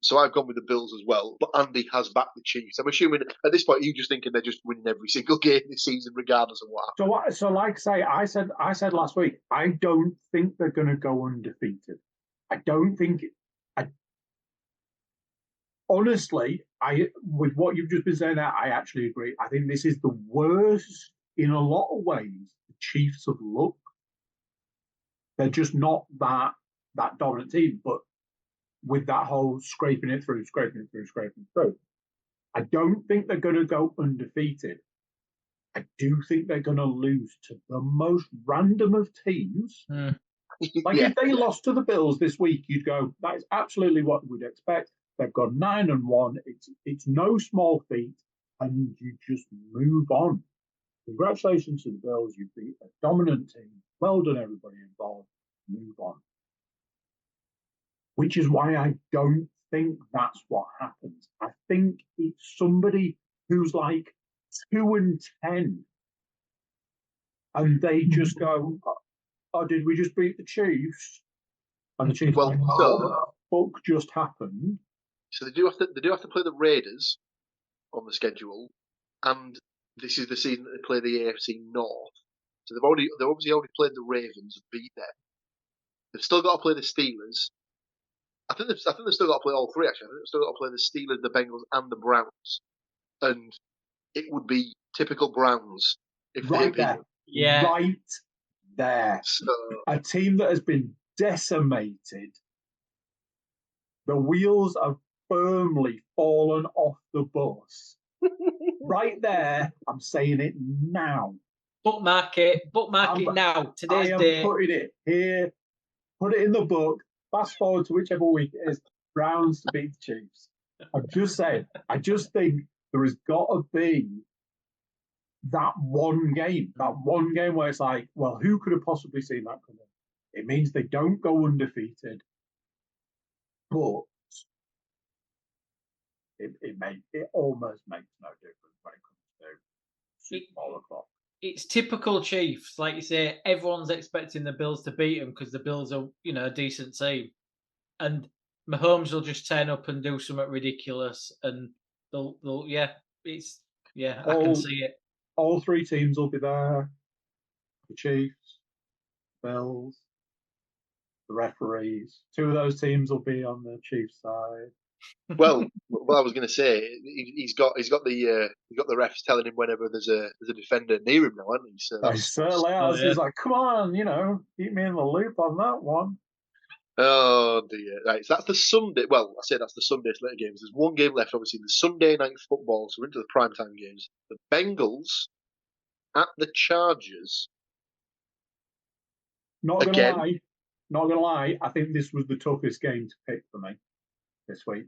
So I've gone with the Bills as well, but Andy has backed the Chiefs. I'm assuming at this point you're just thinking they're just winning every single game this season, regardless of what happens. So like I said last week, I don't think they're going to go undefeated. I don't think. Honestly, with what you've just been saying there, I actually agree. I think this is the worst, in a lot of ways, the Chiefs have looked. They're just not that dominant team, but with that whole scraping it through, I don't think they're going to go undefeated. I do think they're going to lose to the most random of teams. If they lost to the Bills this week, you'd go, that is absolutely what we'd expect. They've got 9-1. It's no small feat, and you just move on. Congratulations to the Bills. You beat a dominant team. Well done, everybody involved. Move on. Which is why I don't think that's what happens. I think it's somebody who's like 2-10, and they just go, "Oh, did we just beat the Chiefs?" And the Chiefs, what the fuck just happened? So they do have to play the Raiders on the schedule, and this is the season that they play the AFC North. So they've obviously already played the Ravens and beat them. They've still got to play the Steelers. I think they've still got to play all three. Actually, I think they've still got to play the Steelers, the Bengals, and the Browns. And it would be typical Browns if they beat them. Yeah, right there. So, a team that has been decimated. The wheels have firmly fallen off the bus. Right there, I'm saying it now. Bookmark it now. Today's day. I am putting it here. Put it in the book. Fast forward to whichever week it is. Browns to beat the Chiefs. I'm just saying. I just think there has got to be that one game where it's like, well, who could have possibly seen that coming? It means they don't go undefeated, but it almost makes no difference when it comes to Super Bowl o'clock. It's typical Chiefs, like you say. Everyone's expecting the Bills to beat them because the Bills are, a decent team, and Mahomes will just turn up and do something ridiculous, and they'll I can see it. All three teams will be there. The Chiefs, Bills, the referees. Two of those teams will be on the Chiefs side. Well, what I was going to say, he's got the refs telling him whenever there's a defender near him now, hasn't he? So he certainly has. He's like, come on, keep me in the loop on that one. Oh dear! Right, so that's the Sunday. Well, I say that's the Sunday slate of games. There's one game left, obviously, the Sunday night football. So we're into the primetime games. The Bengals at the Chargers. Not gonna lie. I think this was the toughest game to pick for me this week,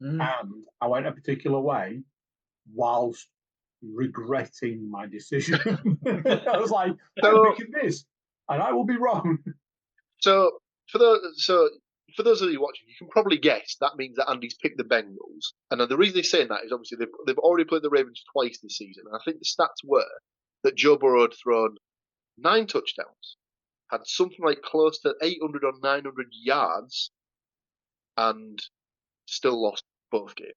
and I went a particular way whilst regretting my decision. I was like, I'm picking this, and I will be wrong. So for those of you watching, you can probably guess that means that Andy's picked the Bengals, and the reason he's saying that is obviously they've already played the Ravens twice this season, and I think the stats were that Joe Burrow had thrown 9 touchdowns, had something like close to 800 or 900 yards, and still lost both games.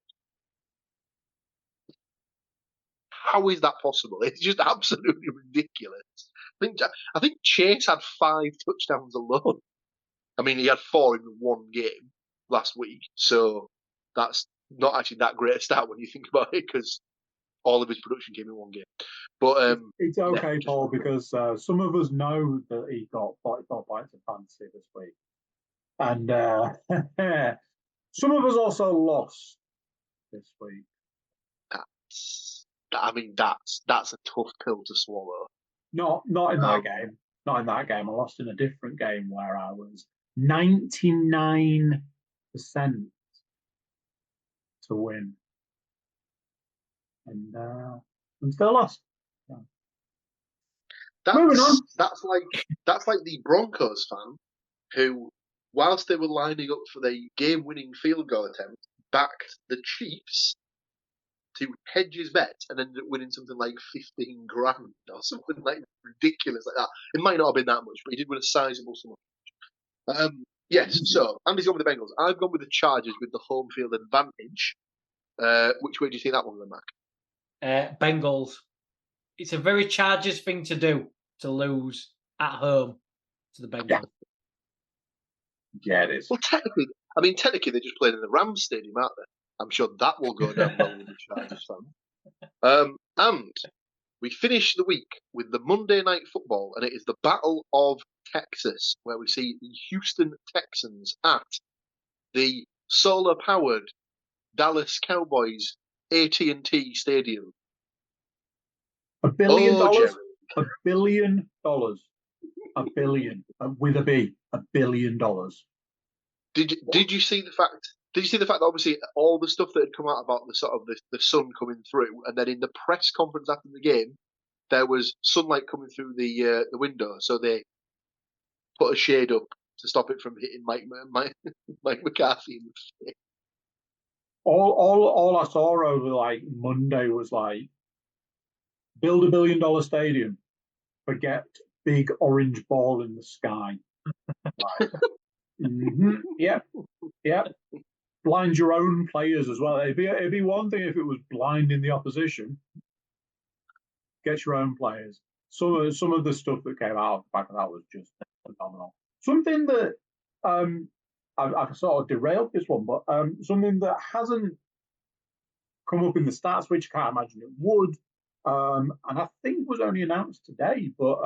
How is that possible? It's just absolutely ridiculous. I think Chase had 5 touchdowns alone. I mean, he had 4 in one game last week, so that's not actually that great a start when you think about it, because all of his production came in one game. But it's okay, Paul, because some of us know that he got 44 points in fantasy this week, and some of us also lost this week. That's a tough pill to swallow. Not in that game. Not in that game. I lost in a different game where I was 99% to win, and still lost. Yeah. Moving on. That's like the Broncos fan who, whilst they were lining up for the game-winning field goal attempt, backed the Chiefs to hedge his bet and ended up winning something like $15,000 or something like ridiculous like that. It might not have been that much, but he did win a sizable sum. Yes, so Andy's gone with the Bengals. I've gone with the Chargers with the home field advantage. Which way do you see that one then, Mac? Bengals. It's a very Chargers thing to do, to lose at home to the Bengals. Yeah, it is. Well, technically they're just playing in the Rams stadium, aren't they? I'm sure that will go down well with the Chargers fans. And we finish the week with the Monday Night Football, and it is the Battle of Texas, where we see the Houston Texans at the solar-powered Dallas Cowboys AT&T Stadium. $1 billion. Jerry. $1 billion. $1 billion with a B. $1 billion. Did you see the fact? Did you see the fact that obviously all the stuff that had come out about the sort of the sun coming through, and then in the press conference after the game, there was sunlight coming through the window, so they put a shade up to stop it from hitting Mike McCarthy in the face. All I saw over like Monday was like, build $1 billion stadium, forget big orange ball in the sky. Like, Yep. Blind your own players as well. It'd be one thing if it was blinding the opposition. Get your own players. Some of the stuff that came out of the back of that was just phenomenal. Something that I've sort of derailed this one, but something that hasn't come up in the stats, which I can't imagine it would, and I think was only announced today, but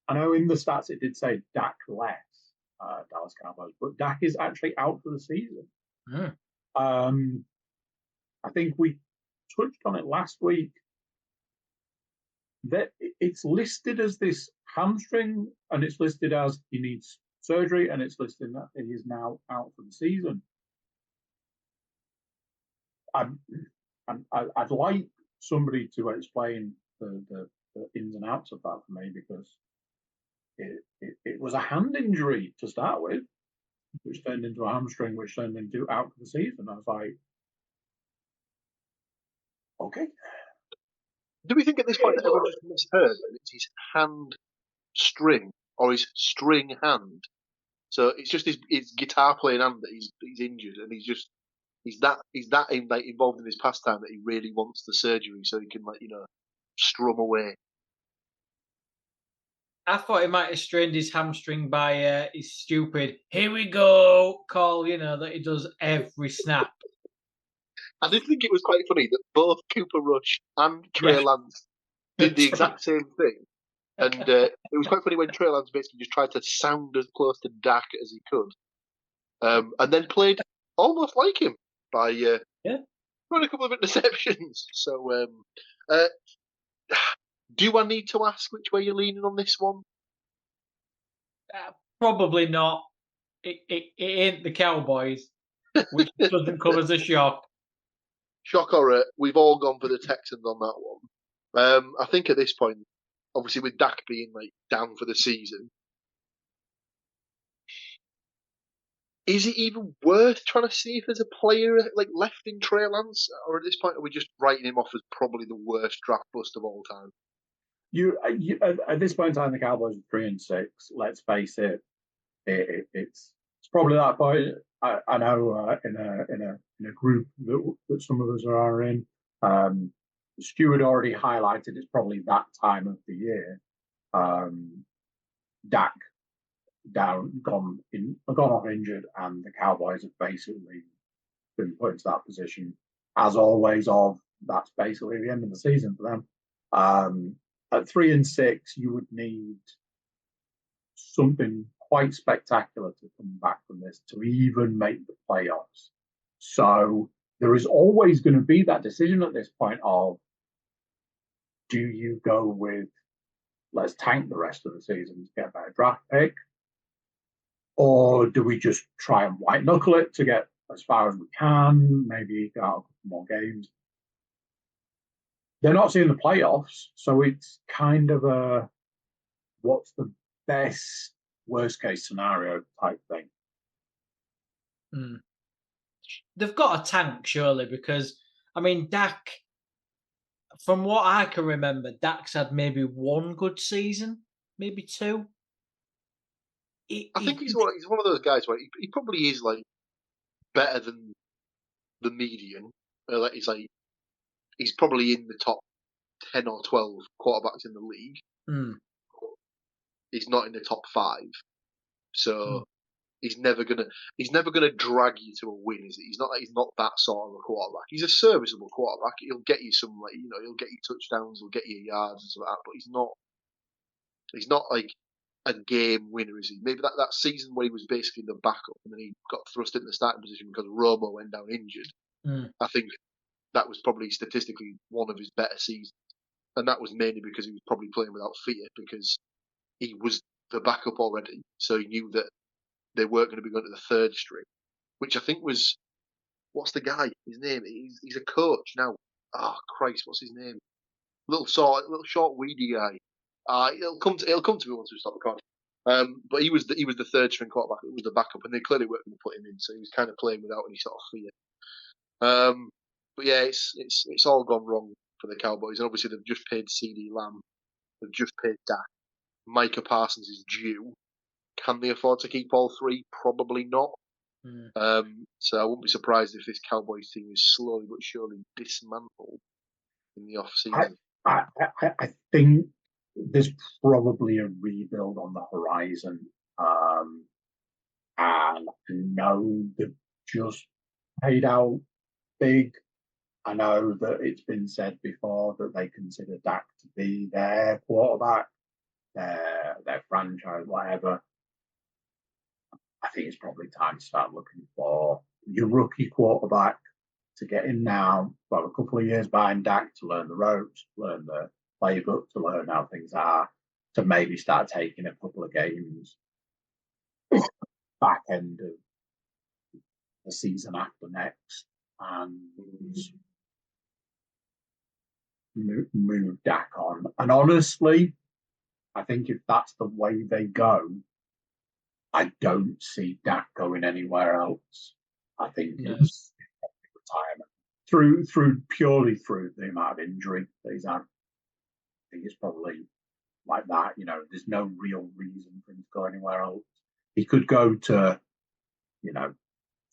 I know in the stats it did say Dak left Dallas Cowboys, but Dak is actually out for the season. I think we touched on it last week. That it's listed as this hamstring, and it's listed as he needs surgery, and it's listed that he is now out for the season. I'd like somebody to explain the ins and outs of that for me, because it was a hand injury to start with, which turned into a hamstring, which turned into out for the season. I was like, okay. Do we think at this point that everyone just misheard that it's his hand string or his string hand? So it's just his guitar playing hand that he's injured, and he's that involved in his pastime that he really wants the surgery so he can strum away. I thought he might have strained his hamstring by his stupid "here we go" call, that he does every snap. I did think it was quite funny that both Cooper Rush and Trey Lance did the exact same thing. And it was quite funny when Trey Lance basically just tried to sound as close to Dak as he could. And then played almost like him by running a couple of interceptions. So, do I need to ask which way you're leaning on this one? Probably not. It ain't the Cowboys, which doesn't come as a shock. Shock horror, we've all gone for the Texans on that one. I think at this point, obviously with Dak being down for the season, is it even worth trying to see if there's a player left in Trey Lance, or at this point are we just writing him off as probably the worst draft bust of all time? You at this point in time, the Cowboys are 3-6. Let's face it, it's probably that point. I know in a group that some of us are in, Stuart already highlighted it's probably that time of the year. Dak gone off injured, and the Cowboys have basically been put into that position as always. That's basically the end of the season for them. At 3-6, you would need something quite spectacular to come back from this to even make the playoffs. So there is always going to be that decision at this point of, do you go with, let's tank the rest of the season to get a better draft pick, or do we just try and white knuckle it to get as far as we can, maybe get out a couple more games? They're not seeing the playoffs, so it's kind of a what's the best worst case scenario type thing. They've got a tank, surely, because Dak, from what I can remember, Dak's had maybe one good season, maybe two. I think he's one of those guys where he probably is like better than the median. He's probably in the top 10 or 12 quarterbacks in the league. He's not in the top 5, so he's never gonna drag you to a win. Is he? He's not that sort of a quarterback. He's a serviceable quarterback. He'll get you some he'll get you touchdowns, he'll get you yards and stuff like that. But he's not like a game winner, is he? Maybe that season where he was basically the backup and then he got thrust into the starting position because Romo went down injured. I think that was probably statistically one of his better seasons. And that was mainly because he was probably playing without fear because he was the backup already. So he knew that they weren't going to be going to the third string, which I think was, what's the guy? His name? He's a coach now. Oh, Christ, what's his name? Little short, weedy guy. It'll come to me once we stop recording. But he was the third string quarterback. It was the backup, and they clearly weren't going to put him in, so he was kind of playing without any sort of fear. But yeah, it's all gone wrong for the Cowboys, and obviously they've just paid CeeDee Lamb, they've just paid Dak. Micah Parsons is due. Can they afford to keep all three? Probably not. So I wouldn't be surprised if this Cowboys team is slowly but surely dismantled in the off season. I think there's probably a rebuild on the horizon. And I know they've just paid out big. I know that it's been said before that they consider Dak to be their quarterback, their franchise, whatever. I think it's probably time to start looking for your rookie quarterback to get in now. Well, a couple of years behind Dak to learn the ropes, learn the playbook, to learn how things are, to maybe start taking a couple of games back end of the season after next and move Dak on. And honestly, I think if that's the way they go, I don't see Dak going anywhere else. I think it's retirement purely through the amount of injury that he's had. I think it's probably like that. There's no real reason for him to go anywhere else. He could go to,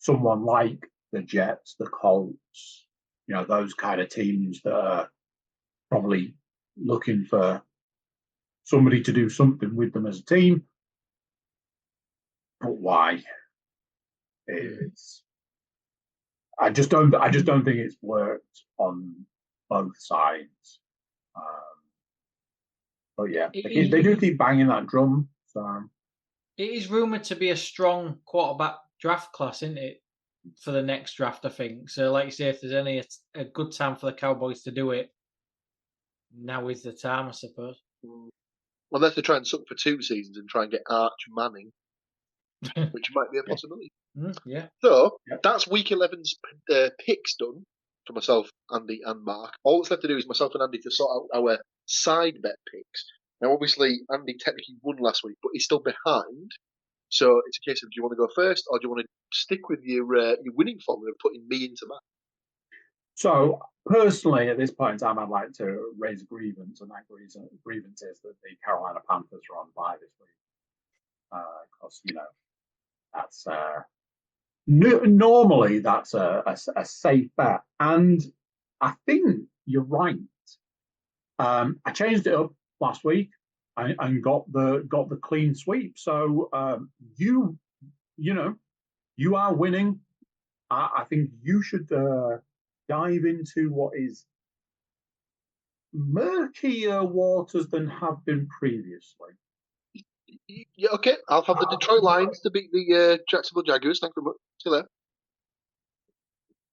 someone like the Jets, the Colts, those kind of teams that are probably looking for somebody to do something with them as a team. But why? I just don't think it's worked on both sides. But yeah, they do keep banging that drum. So it is rumored to be a strong quarterback draft class, isn't it, for the next draft? I think so. Like you say, if there's a good time for the Cowboys to do it, now is the time, I suppose. Unless they try and suck for 2 seasons and try and get Arch Manning, which might be a possibility. Yeah. So that's week 11's picks done for myself, Andy, and Mark. All that's left to do is myself and Andy to sort out our side bet picks. Now, obviously, Andy technically won last week, but he's still behind. So it's a case of, do you want to go first, or do you want to stick with your winning formula of putting me into that? So personally, at this point in time, I'd like to raise a grievance, and that grievance is that the Carolina Panthers are on bye this week. Because that's normally that's a safe bet, and I think you're right. I changed it up last week and got the clean sweep. So you are winning. I think you should dive into what is murkier waters than have been previously. Yeah, okay. I'll have the Detroit Lions to beat the Jacksonville Jaguars. Thank you very much. See you later.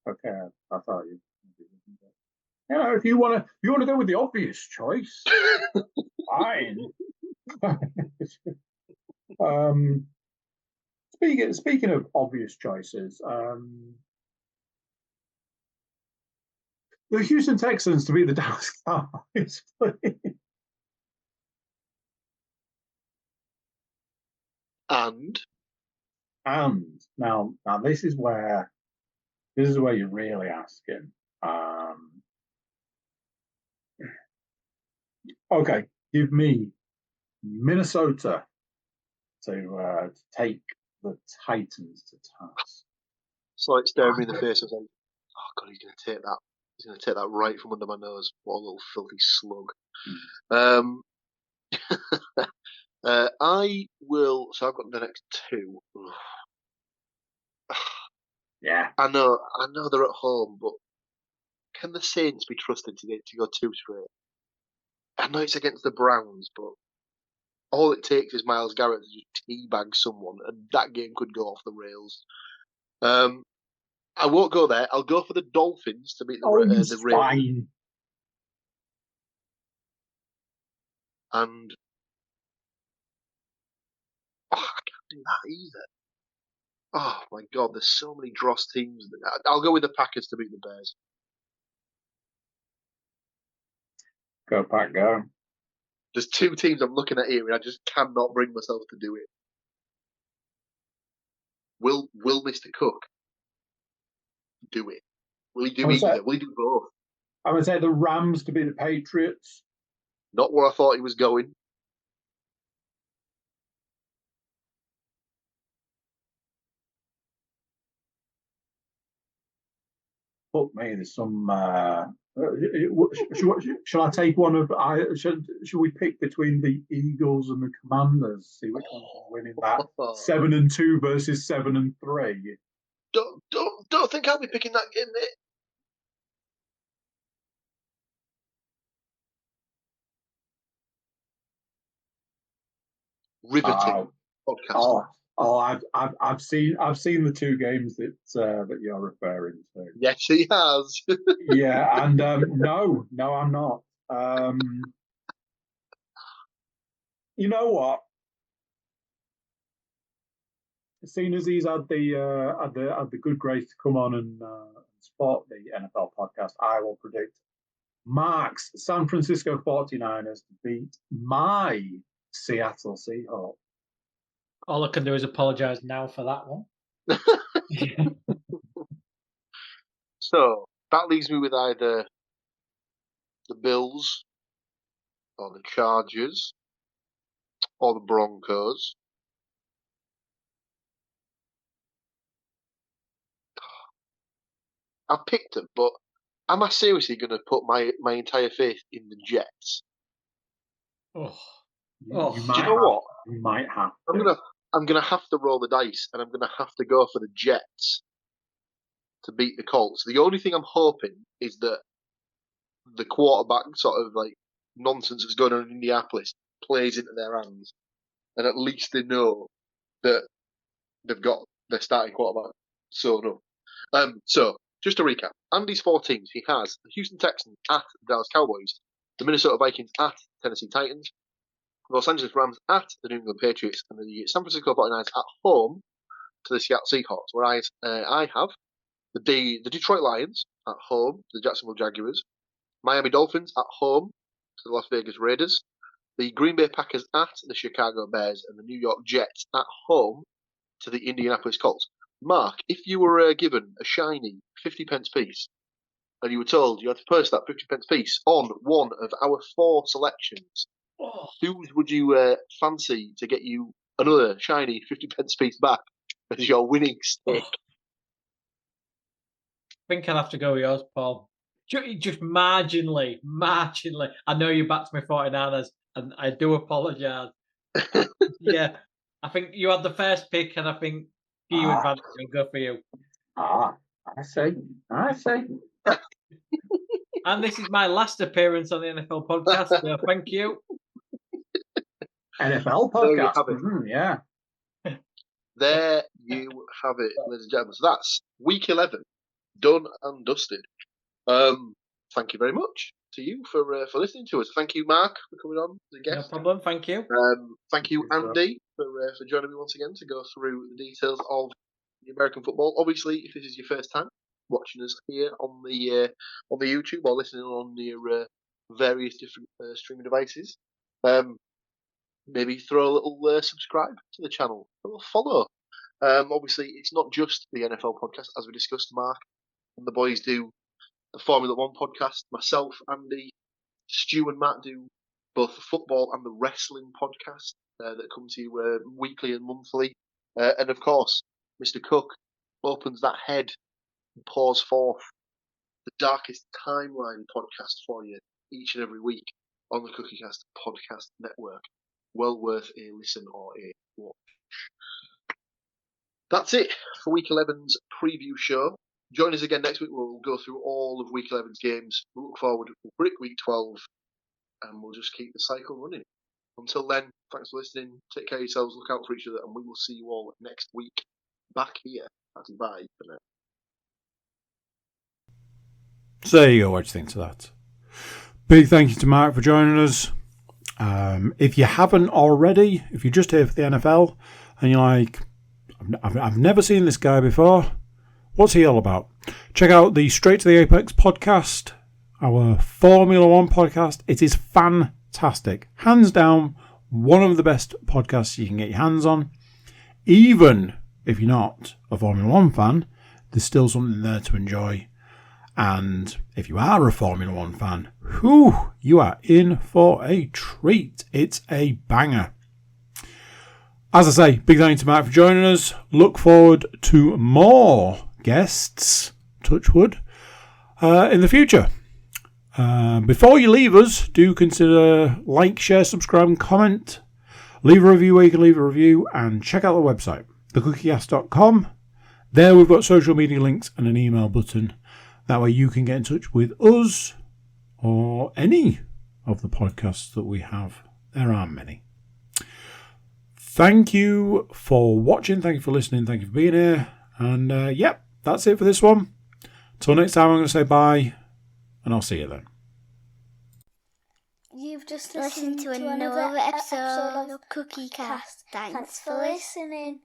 Okay, I thought you. If you want to go with the obvious choice, fine. Speaking of obvious choices, the Houston Texans to beat the Dallas Cowboys. And now this is where you're really asking. Okay, give me Minnesota to take the Titans to task. It's like staring me in the face and saying, "Oh God, he's going to take that. He's going to take that right from under my nose. What a little filthy slug." I will. So I've got the next two. Yeah, I know they're at home, but can the Saints be trusted to go 2 straight? I know it's against the Browns, but all it takes is Myles Garrett to just teabag someone, and that game could go off the rails. I won't go there. I'll go for the Dolphins to beat the Ravens. Fine. And I can't do that either. Oh my God, there's so many dross teams. I'll go with the Packers to beat the Bears. Go Pack, go. There's two teams I'm looking at here, and I just cannot bring myself to do it. Will Mr. Cook do it? Will he do either? Will he do both? I would say the Rams to beat the Patriots. Not where I thought he was going. Fuck me, there's some. Shall I take one of? Should we pick between the Eagles and the Commanders? See which one's winning that 7-2 versus 7-3. Don't think I'll be picking that game, mate. Riveting podcast. I've seen the two games that you're referring to. Yes, he has. Yeah, and no, I'm not. You know what? Seeing as he's had the good grace to come on and spot the NFL podcast, I will predict Mark's San Francisco 49ers to beat my Seattle Seahawks. All I can do is apologise now for that one. So that leaves me with either the Bills or the Chargers or the Broncos. I picked them, but am I seriously going to put my entire faith in the Jets? Do you know what? You might have to. I'm gonna have to roll the dice, and I'm gonna have to go for the Jets to beat the Colts. The only thing I'm hoping is that the quarterback sort of like nonsense that's going on in Indianapolis plays into their hands, and at least they know that they've got their starting quarterback sewn up. So just to recap, Andy's 4 teams. He has the Houston Texans at the Dallas Cowboys, the Minnesota Vikings at Tennessee Titans, Los Angeles Rams at the New England Patriots, and the San Francisco 49ers at home to the Seattle Seahawks. Whereas I have the Detroit Lions at home to the Jacksonville Jaguars, Miami Dolphins at home to the Las Vegas Raiders, the Green Bay Packers at the Chicago Bears, and the New York Jets at home to the Indianapolis Colts. Mark, if you were given a shiny 50p piece and you were told you had to purchase that 50p piece on one of our 4 selections, whose would you fancy to get you another shiny 50p piece back as your winning stake? I think I'll have to go with yours, Paul. Just marginally. I know you backed my 49ers, and I do apologise. Yeah, I think you had the first pick, and I think you advantage. I'll go for you. I see. And this is my last appearance on the NFL podcast, so thank you. NFL podcast. Yeah. There you have it, ladies and gentlemen. So that's week 11, done and dusted. Thank you very much to you for listening to us. Thank you, Mark, for coming on as a guest. No problem. Thank you. Thank you, Andy, for joining me once again to go through the details of the American football. Obviously, if this is your first time watching us here on the YouTube or listening on your various different streaming devices, maybe throw a little subscribe to the channel, a little follow. Obviously, it's not just the NFL podcast, as we discussed. Mark and the boys do the Formula One podcast. Myself, Andy, Stu, and Matt do both the football and the wrestling podcast. that come to you weekly and monthly. And of course, Mr. Cook opens that head and pours forth the Darkest Timeline podcast for you each and every week on the CookieCast podcast network. Well worth a listen or a watch. That's it for Week 11's preview show. Join us again next week. We'll go through all of Week 11's games. We'll look forward to Week 12, and we'll just keep the cycle running. Until then, thanks for listening. Take care of yourselves, look out for each other, and we will see you all next week back here at Bye for now. So there you go, what do you think to that? Big thank you to Mark for joining us. If you haven't already, if you're just here for the NFL and you're like, I've never seen this guy before, what's he all about? Check out the Straight to the Apex podcast, our Formula One podcast. It is fantastic. Hands down, one of the best podcasts you can get your hands on. Even if you're not a Formula One fan, there's still something there to enjoy. And if you are a Formula One fan, you are in for a treat. It's a banger. As I say, big thank you to Mark for joining us. Look forward to more guests, touch wood, in the future. Before you leave us, do consider like, share, subscribe and comment. Leave a review where you can leave a review, and check out the website, thecookiecast.com. There we've got social media links and an email button. That way you can get in touch with us or any of the podcasts that we have. There are many. Thank you for watching. Thank you for listening. Thank you for being here. And that's it for this one. Till next time, I'm going to say bye, and I'll see you then. You've just listened to another episode of CookieCast. Thanks for listening.